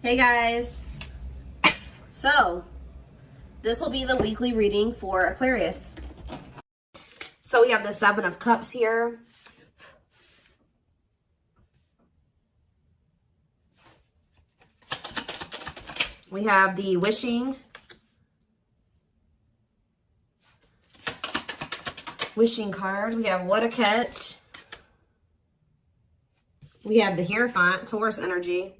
Hey guys, so this will be the weekly reading for Aquarius. So we have the Seven of Cups here. We have the wishing card. We have what a catch. We have the Hierophant, Taurus energy.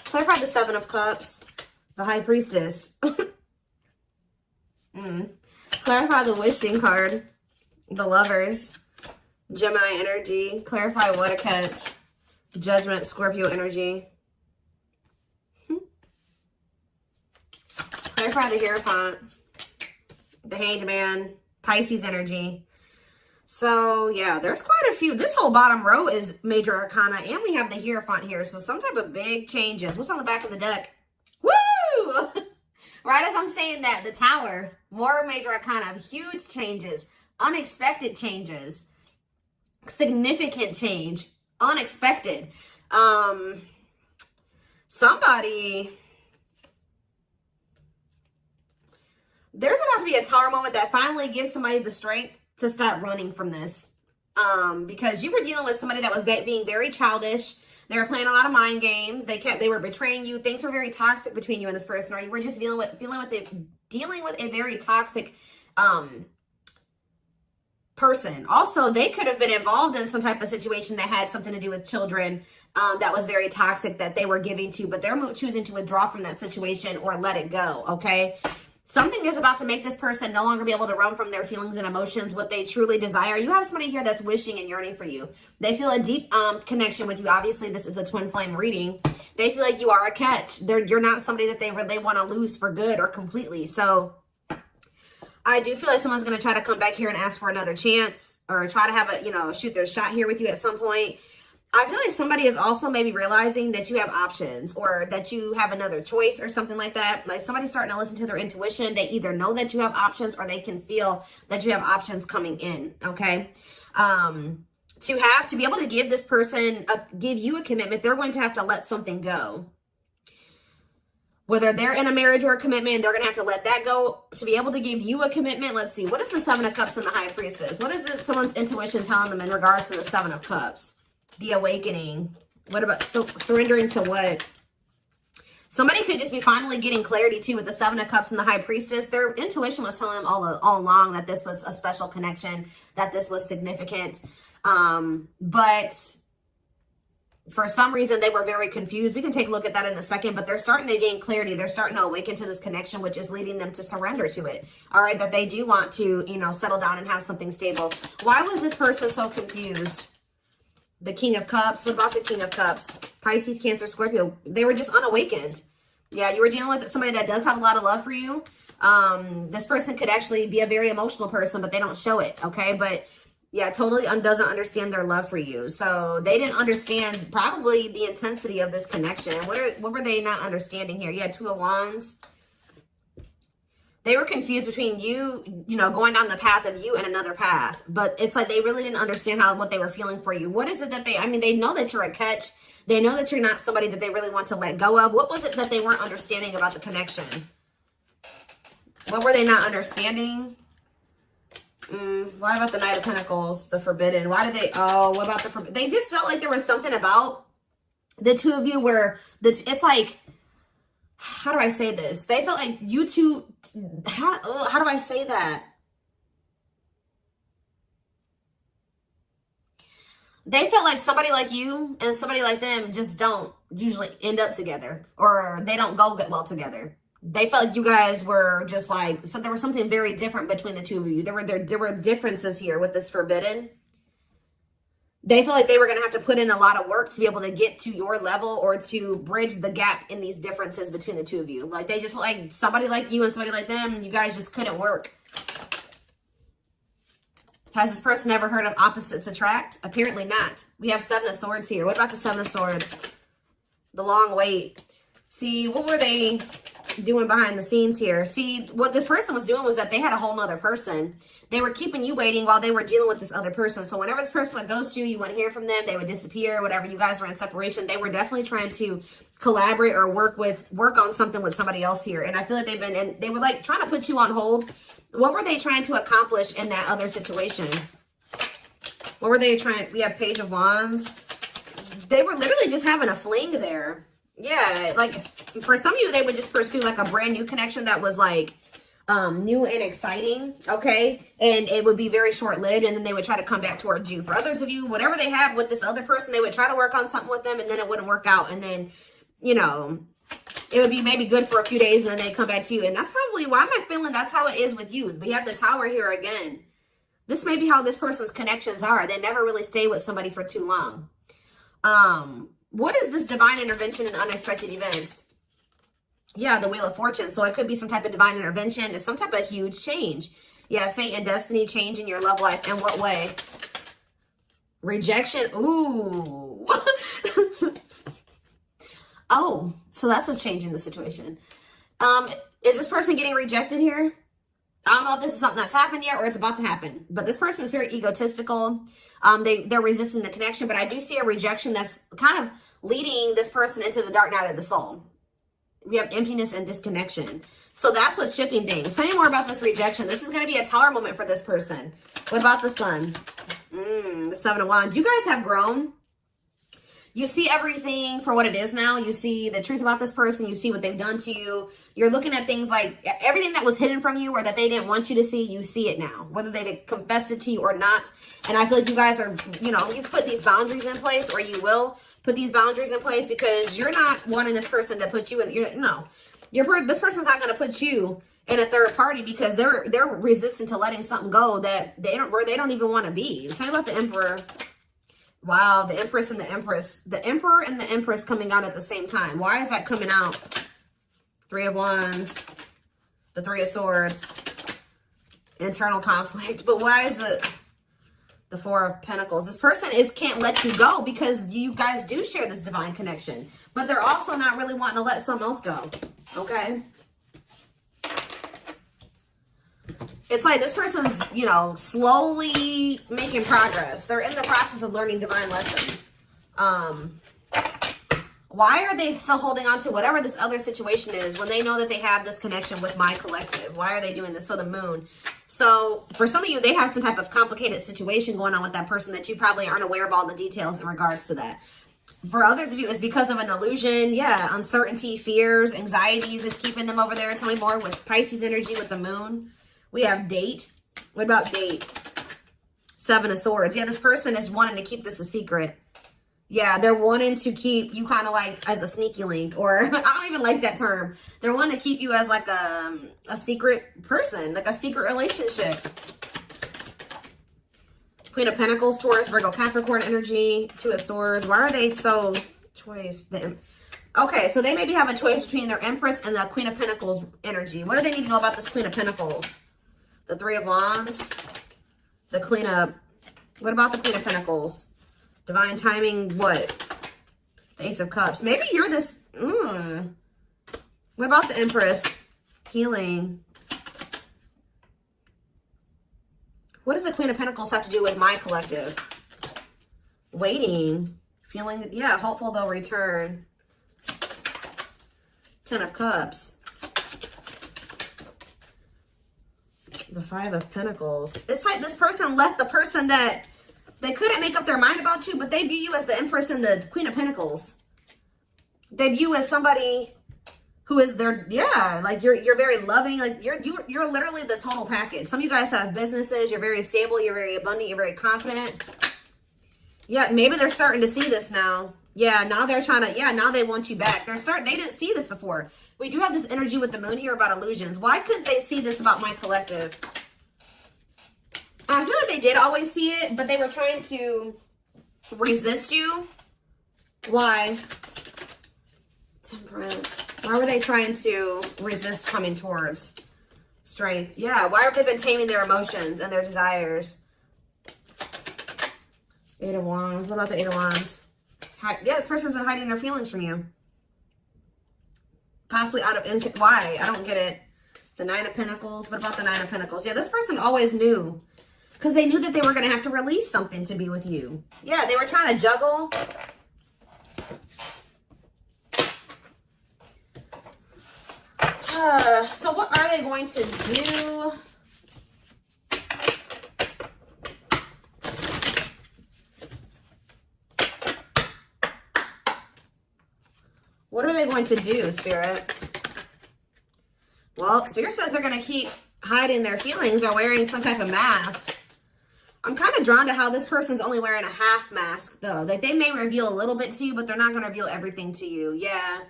Clarify the Seven of Cups, the High Priestess. Clarify the wishing card, the Lovers, Gemini energy. Clarify what a catch, Judgment, Scorpio energy. Clarify the Hierophant, the Hanged Man, Pisces energy. So, yeah, there's quite a few. This whole bottom row is major arcana, and we have the Hierophant here. So, some type of big changes. What's on the back of the deck? Woo! Right as I'm saying that, the Tower, more major arcana, huge changes, unexpected changes, significant change, unexpected. Somebody... There's about to be a Tower moment that finally gives somebody the strength to stop running from this. Because you were dealing with somebody that was being very childish. They were playing a lot of mind games. They were betraying you. Things were very toxic between you and this person, or you were just dealing with a very toxic person. Also, they could have been involved in some type of situation that had something to do with children that was very toxic that they were giving to, but they're choosing to withdraw from that situation or let it go, okay? Something is about to make this person no longer be able to run from their feelings and emotions, what they truly desire. You have somebody here that's wishing and yearning for you. They feel a deep connection with you. Obviously, this is a twin flame reading. They feel like you are a catch. You're not somebody that they want to lose for good or completely. So I do feel like someone's going to try to come back here and ask for another chance or try to have a, shoot their shot here with you at some point. I feel like somebody is also maybe realizing that you have options or that you have another choice or something like that. Like somebody's starting to listen to their intuition. They either know that you have options or they can feel that you have options coming in, okay? To be able to give this person, give you a commitment, they're going to have to let something go. Whether they're in a marriage or a commitment, they're going to have to let that go to be able to give you a commitment. Let's see. What is the Seven of Cups and the High Priestess? What is this, someone's intuition telling them in regards to the Seven of Cups? The awakening. What about surrendering to what? Somebody could just be finally getting clarity too with the Seven of Cups and the High Priestess. Their intuition was telling them all along that this was a special connection, that this was significant. But for some reason, they were very confused. We can take a look at that in a second, but they're starting to gain clarity. They're starting to awaken to this connection, which is leading them to surrender to it. All right, that they do want to, settle down and have something stable. Why was this person so confused? The King of Cups. What about the King of Cups? Pisces, Cancer, Scorpio. They were just unawakened. Yeah, you were dealing with somebody that does have a lot of love for you. This person could actually be a very emotional person, but they don't show it, okay? But, yeah, totally doesn't understand their love for you. So, they didn't understand probably the intensity of this connection. What were they not understanding here? You had Two of Wands. They were confused between you, going down the path of you and another path. But it's like they really didn't understand what they were feeling for you. What is it that they know that you're a catch. They know that you're not somebody that they really want to let go of. What was it that they weren't understanding about the connection? What were they not understanding? Why about the Knight of Pentacles, the Forbidden? Why did they, what about the Forbidden? They just felt like there was something about the two of you where it's like, how do I say this? They felt like you two, how do I say that? They felt like somebody like you and somebody like them just don't usually end up together, or they don't go well together. They felt like you guys were just like, so there was something very different between the two of you. There were differences here with this Forbidden. They feel like they were going to have to put in a lot of work to be able to get to your level or to bridge the gap in these differences between the two of you. Like they just like somebody like you and somebody like them, you guys just couldn't work. Has this person ever heard of opposites attract? Apparently not. We have Seven of Swords here. What about the Seven of Swords? The long wait. See, what were they doing behind the scenes here? See, what this person was doing was that they had a whole nother person they were keeping you waiting while they were dealing with this other person. So whenever this person would ghost you, you wouldn't hear from them, they would disappear, whatever, you guys were in separation. They were definitely trying to collaborate or work on something with somebody else here. And I feel like they were like trying to put you on hold. What were they trying to accomplish in that other situation? What were they trying? We have Page of Wands. They were literally just having a fling there. Yeah, like for some of you, they would just pursue like a brand new connection that was like new and exciting, okay? And it would be very short-lived, and then they would try to come back towards you. For others of you, whatever they have with this other person, they would try to work on something with them, and then it wouldn't work out. And then, you know, it would be maybe good for a few days, and then they come back to you. And that's probably why am I feeling that's how it is with you. We have the Tower here again. This may be how this person's connections are. They never really stay with somebody for too long. What is this divine intervention and unexpected events? Yeah, the Wheel of Fortune. So it could be some type of divine intervention. It's some type of huge change. Yeah, fate and destiny change in your love life. In what way? Rejection. Ooh. Oh, so that's what's changing the situation. Is this person getting rejected here? I don't know if this is something that's happened yet or it's about to happen. But this person is very egotistical. They're resisting the connection. But I do see a rejection that's kind of leading this person into the dark night of the soul. We have emptiness and disconnection. So that's what's shifting things. Tell me more about this rejection. This is going to be a Tower moment for this person. What about the Sun? The Seven of Wands. You guys have grown. You see everything for what it is now. You see the truth about this person. You see what they've done to you. You're looking at things like everything that was hidden from you or that they didn't want you to see, you see it now. Whether they confessed it to you or not. And I feel like you guys are, you know, you've put these boundaries in place, or you will put these boundaries in place, because you're not wanting this person to put you in, this person's not going to put you in a third party, because they're resistant to letting something go that they don't even want to be. Tell me about the Emperor. Wow, the Empress and the Empress. The Emperor and the Empress coming out at the same time. Why is that coming out? Three of Wands, the Three of Swords, internal conflict. But why is the Four of Pentacles? This person can't let you go, because you guys do share this divine connection. But they're also not really wanting to let something else go. Okay? It's like this person's, you know, slowly making progress. They're in the process of learning divine lessons. Why are they still holding on to whatever this other situation is when they know that they have this connection with my collective? Why are they doing this? So the Moon. So for some of you, they have some type of complicated situation going on with that person that you probably aren't aware of all the details in regards to that. For others of you, it's because of an illusion. Yeah, uncertainty, fears, anxieties is keeping them over there. Tell me more with Pisces energy with the Moon. We have Date. What about Date? Seven of Swords. Yeah, this person is wanting to keep this a secret. Yeah, they're wanting to keep you kind of like as a sneaky link, or I don't even like that term. They're wanting to keep you as like a secret person, like a secret relationship. Queen of Pentacles, Taurus, Virgo, Capricorn energy, Two of Swords. Why are they so choice? Okay, so they maybe have a choice between their Empress and the Queen of Pentacles energy. What do they need to know about this Queen of Pentacles? The Three of Wands, the Queen of... What about the Queen of Pentacles? Divine timing, what? The Ace of Cups. Maybe you're this... What about the Empress? Healing. What does the Queen of Pentacles have to do with my collective? Waiting. Feeling... Yeah, hopeful they'll return. Ten of Cups. The Five of Pentacles. It's like this person left the person that they couldn't make up their mind about you, but they view you as the Empress and the Queen of Pentacles. They view you as somebody who is their, yeah, like you're very loving, like you're literally the total package. Some of you guys have businesses, you're very stable, you're very abundant, you're very confident. Yeah, maybe they're starting to see this now. Yeah, now they're trying to, yeah, now they want you back. They didn't see this before. We do have this energy with the Moon here about illusions. Why couldn't they see this about my collective? I feel like they did always see it, but they were trying to resist you. Why? Temperance. Why were they trying to resist coming towards Strength? Yeah, why have they been taming their emotions and their desires? Eight of Wands. What about the Eight of Wands? Yeah, this person's been hiding their feelings from you. Possibly out of... Why? I don't get it. The Nine of Pentacles. What about the Nine of Pentacles? Yeah, this person always knew. Because they knew that they were going to have to release something to be with you. Yeah, they were trying to juggle. So what are they going to do? What are they going to do, Spirit? Well, Spirit says they're going to keep hiding their feelings or wearing some type of mask. I'm kind of drawn to how this person's only wearing a half mask, though. Like, they may reveal a little bit to you, but they're not going to reveal everything to you. Yeah.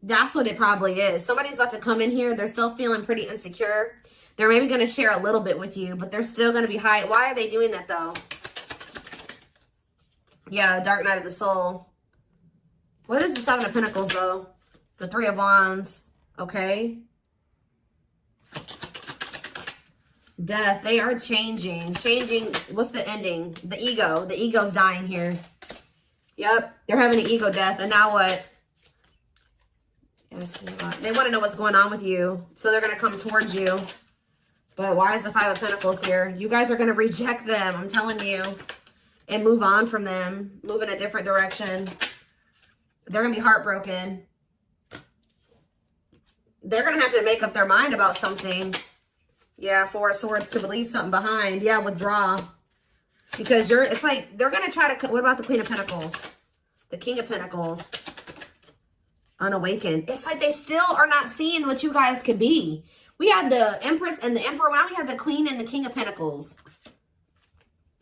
That's what it probably is. Somebody's about to come in here. They're still feeling pretty insecure. They're maybe going to share a little bit with you, but they're still going to be hiding. Why are they doing that, though? Yeah, Dark Night of the Soul. What is the Seven of Pentacles, though? The Three of Wands. Okay. Death. They are changing. Changing. What's the ending? The ego. The ego's dying here. Yep. They're having an ego death. And now what? They want to know what's going on with you. So they're going to come towards you. But why is the Five of Pentacles here? You guys are going to reject them. I'm telling you. And move on from them. Move in a different direction. They're going to be heartbroken. They're going to have to make up their mind about something. Yeah, Four of Swords to leave something behind. Yeah, withdraw. Because it's like, they're going to try to, what about the Queen of Pentacles? The King of Pentacles. Unawakened. It's like they still are not seeing what you guys could be. We had the Empress and the Emperor. Now we have the Queen and the King of Pentacles.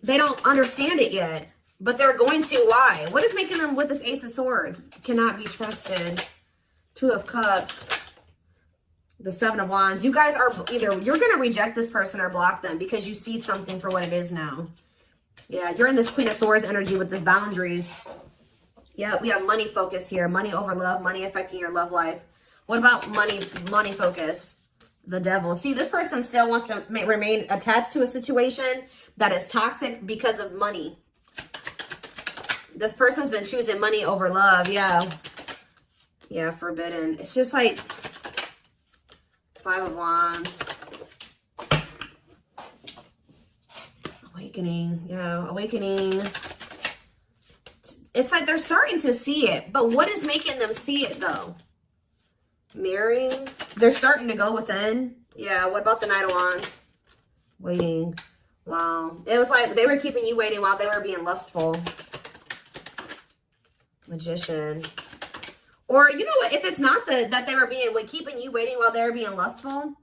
They don't understand it yet. But they're going to. Why? What is making them with this Ace of Swords? Cannot be trusted. Two of Cups. The Seven of Wands. You guys are either, you're going to reject this person or block them because you see something for what it is now. Yeah, you're in this Queen of Swords energy with this boundaries. Yeah, we have money focus here. Money over love. Money affecting your love life. What about money focus? The Devil. See, this person still wants to remain attached to a situation that is toxic because of money. This person's been choosing money over love. Yeah. Yeah, forbidden. It's just like Five of Wands. Awakening. Yeah, awakening. It's like they're starting to see it. But what is making them see it, though? Mirroring. They're starting to go within. Yeah, what about the Knight of Wands? Waiting. Wow. It was like they were keeping you waiting while they were being lustful. Magician. Or, you know what? If it's not that they were keeping you waiting while they were being lustful,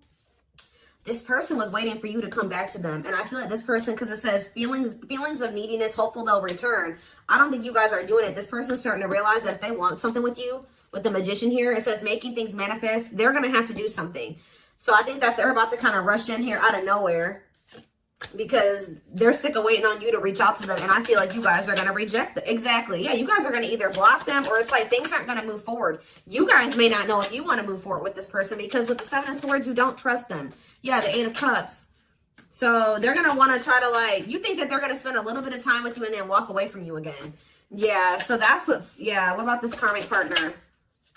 this person was waiting for you to come back to them. And I feel like this person, because it says feelings of neediness, hopeful they'll return. I don't think you guys are doing it. This person's starting to realize that if they want something with you, with the Magician here, it says making things manifest, they're going to have to do something. So I think that they're about to kind of rush in here out of nowhere because they're sick of waiting on you to reach out to them. And I feel like you guys are going to reject them. Exactly. Yeah, you guys are going to either block them or it's like things aren't going to move forward. You guys may not know if you want to move forward with this person because with the Seven of Swords, you don't trust them. Yeah, the Eight of Cups. So they're going to want to try to like, you think that they're going to spend a little bit of time with you and then walk away from you again. Yeah, so that's what's, yeah, what about this karmic partner?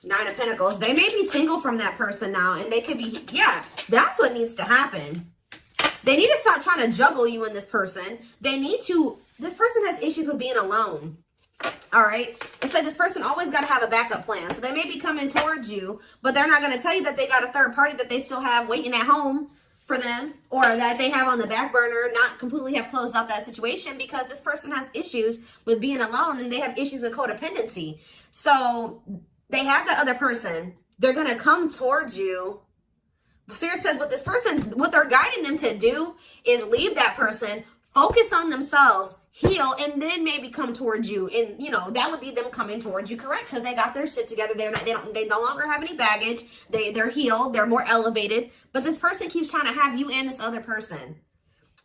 Nine of Pentacles. They may be single from that person now and they could be, yeah, that's what needs to happen. They need to stop trying to juggle you and this person. They need to, this person has issues with being alone. All right. It's like this person always got to have a backup plan. So they may be coming towards you, but they're not going to tell you that they got a third party that they still have waiting at home for them or that they have on the back burner, not completely have closed out that situation because this person has issues with being alone and they have issues with codependency. So they have the other person. They're going to come towards you. Spirit says what this person, what they're guiding them to do is leave that person, focus on themselves, heal, and then maybe come towards you. And, you know, that would be them coming towards you, correct? Because they got their shit together. They no longer have any baggage. They're healed. They're more elevated. But this person keeps trying to have you and this other person.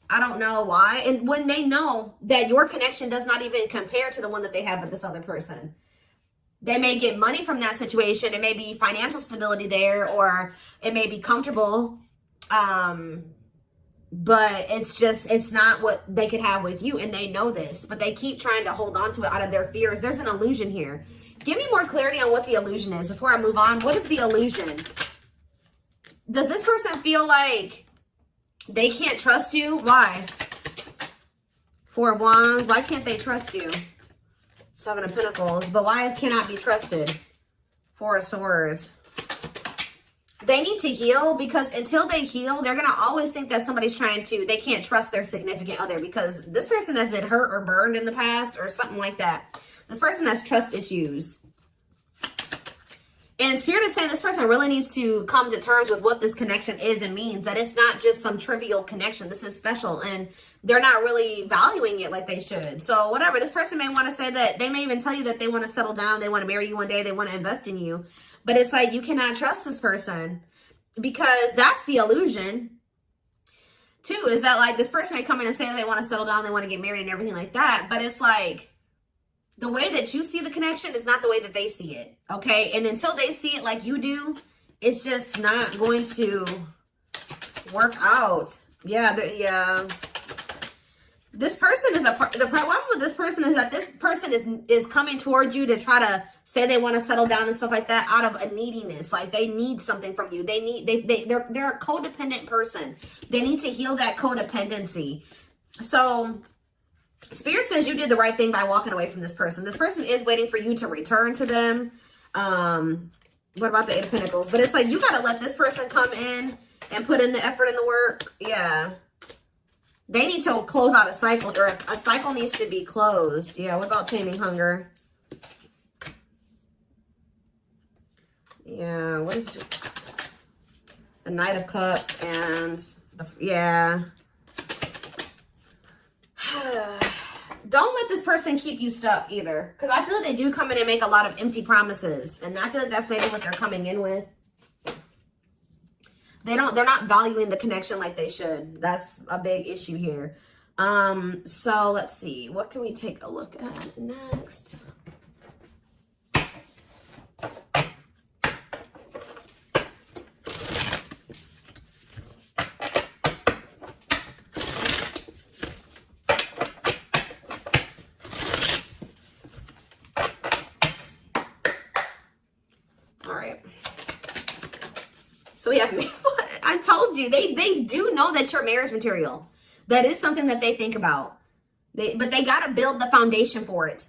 I don't know why. And when they know that your connection does not even compare to the one that they have with this other person. They may get money from that situation. It may be financial stability there, or it may be comfortable. But it's not what they could have with you. And they know this, but they keep trying to hold on to it out of their fears. There's an illusion here. Give me more clarity on what the illusion is before I move on. What is the illusion? Does this person feel like they can't trust you? Why? Four of Wands. Why can't they trust you? Seven of Pentacles. But why cannot be trusted? Four of Swords. They need to heal, because until they heal, they're going to always think that somebody's trying to, they can't trust their significant other, because this person has been hurt or burned in the past or something like that. This person has trust issues. And Spirit is saying this person really needs to come to terms with what this connection is and means, that it's not just some trivial connection. This is special, and they're not really valuing it like they should. So whatever, this person may want to say that, they may even tell you that they want to settle down, they want to marry you one day, they want to invest in you. But it's like, you cannot trust this person, because that's the illusion. Too, is that like this person may come in and say they want to settle down, they want to get married and everything like that. But it's like, the way that you see the connection is not the way that they see it. Okay. And until they see it like you do, it's just not going to work out. Yeah. Yeah. This person is the problem with this person is that this person is coming towards you to try to say they want to settle down and stuff like that out of a neediness. Like they need something from you. They're a codependent person. They need to heal that codependency. So Spirit says you did the right thing by walking away from this person. This person is waiting for you to return to them. What about the Eight of Pentacles? But it's like, you got to let this person come in and put in the effort and the work. Yeah. They need to close out a cycle, or a cycle needs to be closed. Yeah, what about taming hunger? Yeah, what is it? The Knight of Cups and, yeah. Don't let this person keep you stuck either. Because I feel like they do come in and make a lot of empty promises. And I feel like that's maybe what they're coming in with. They're not valuing the connection like they should. That's a big issue here. So let's see. What can we take a look at next? All right. So we have, I told you, they do know that you're marriage material. That is something that they think about. But they got to build the foundation for it.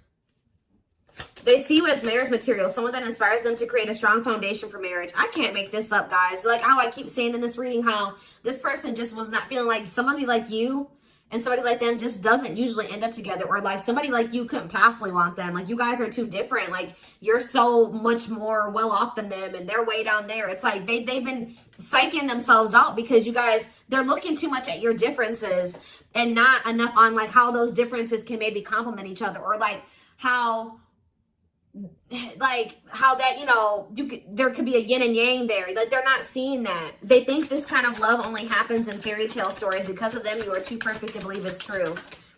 They see you as marriage material, someone that inspires them to create a strong foundation for marriage. I can't make this up, guys. Like how I keep saying in this reading, how this person just was not feeling like somebody like you and somebody like them just doesn't usually end up together, or like somebody like you couldn't possibly want them. Like you guys are too different. Like you're so much more well off than them and they're way down there. It's like they've been psyching themselves out because you guys, they're looking too much at your differences and not enough on like how those differences can maybe complement each other, or like how that, you know, there could be a yin and yang there. Like they're not seeing that. They think this kind of love only happens in fairy tale stories. Because of them, you are too perfect to believe it's true.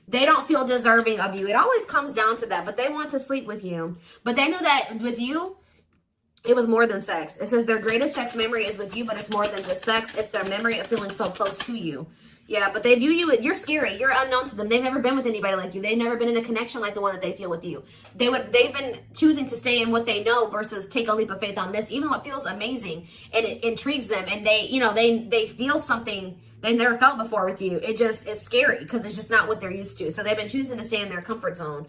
They don't feel deserving of you. It always comes down to that, but they want to sleep with you. But they knew that with you, it was more than sex. It says their greatest sex memory is with you, but it's more than just sex. It's their memory of feeling so close to you. Yeah, but they view you, you're scary. You're unknown to them. They've never been with anybody like you. They've never been in a connection like the one that they feel with you. They've been choosing to stay in what they know versus take a leap of faith on this, even though it feels amazing and it intrigues them. And they, you know, they feel something they never felt before with you. It just is scary because it's just not what they're used to. So they've been choosing to stay in their comfort zone.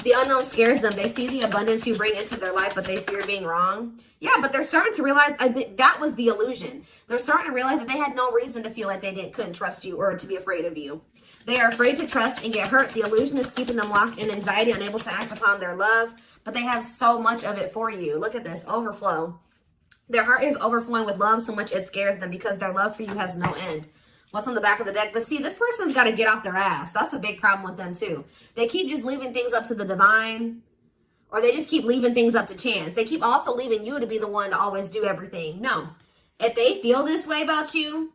The unknown scares them. They see the abundance you bring into their life, but they fear being wrong. Yeah, but they're starting to realize that was the illusion. They're starting to realize that they had no reason to feel like they couldn't trust you or to be afraid of you. They are afraid to trust and get hurt. The illusion is keeping them locked in anxiety, unable to act upon their love, but they have so much of it for you. Look at this, overflow. Their heart is overflowing with love so much it scares them because their love for you has no end. What's on the back of the deck? But see, this person's got to get off their ass. That's a big problem with them too. They keep just leaving things up to the divine, or they just keep leaving things up to chance. They keep also leaving you to be the one to always do everything. No. If they feel this way about you,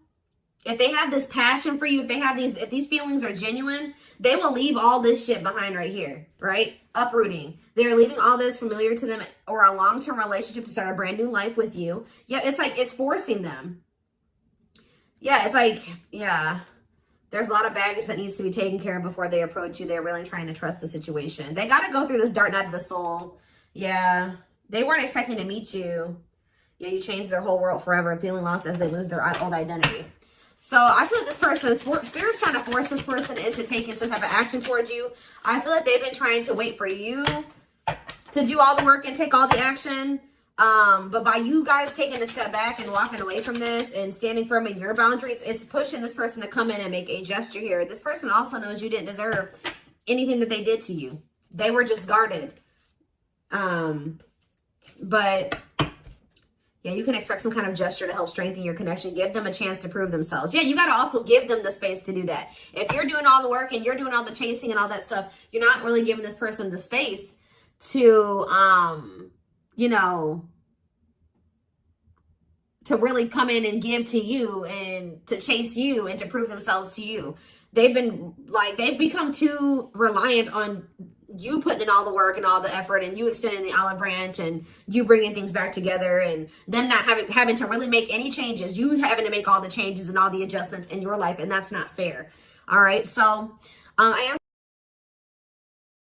if they have this passion for you, if these feelings are genuine, they will leave all this shit behind right here, right? Uprooting. They're leaving all this familiar to them or a long-term relationship to start a brand new life with you. Yeah, it's like it's forcing them. Yeah, it's like, yeah, there's a lot of baggage that needs to be taken care of before they approach you. They're really trying to trust the situation. They got to go through this dark night of the soul. Yeah, they weren't expecting to meet you. Yeah, you change their whole world forever, feeling lost as they lose their old identity. So I feel like this person, Spirit's trying to force this person into taking some type of action towards you. I feel like they've been trying to wait for you to do all the work and take all the action. But by you guys taking a step back and walking away from this and standing firm in your boundaries, it's pushing this person to come in and make a gesture here. This person also knows you didn't deserve anything that they did to you. They were just guarded. But yeah, you can expect some kind of gesture to help strengthen your connection. Give them a chance to prove themselves. Yeah, you got to also give them the space to do that. If you're doing all the work and you're doing all the chasing and all that stuff, you're not really giving this person the space to, you know, to really come in and give to you and to chase you and to prove themselves to you. They've become too reliant on you putting in all the work and all the effort and you extending the olive branch and you bringing things back together and them not having to really make any changes. You having to make all the changes and all the adjustments in your life, and that's not fair. All right. So I am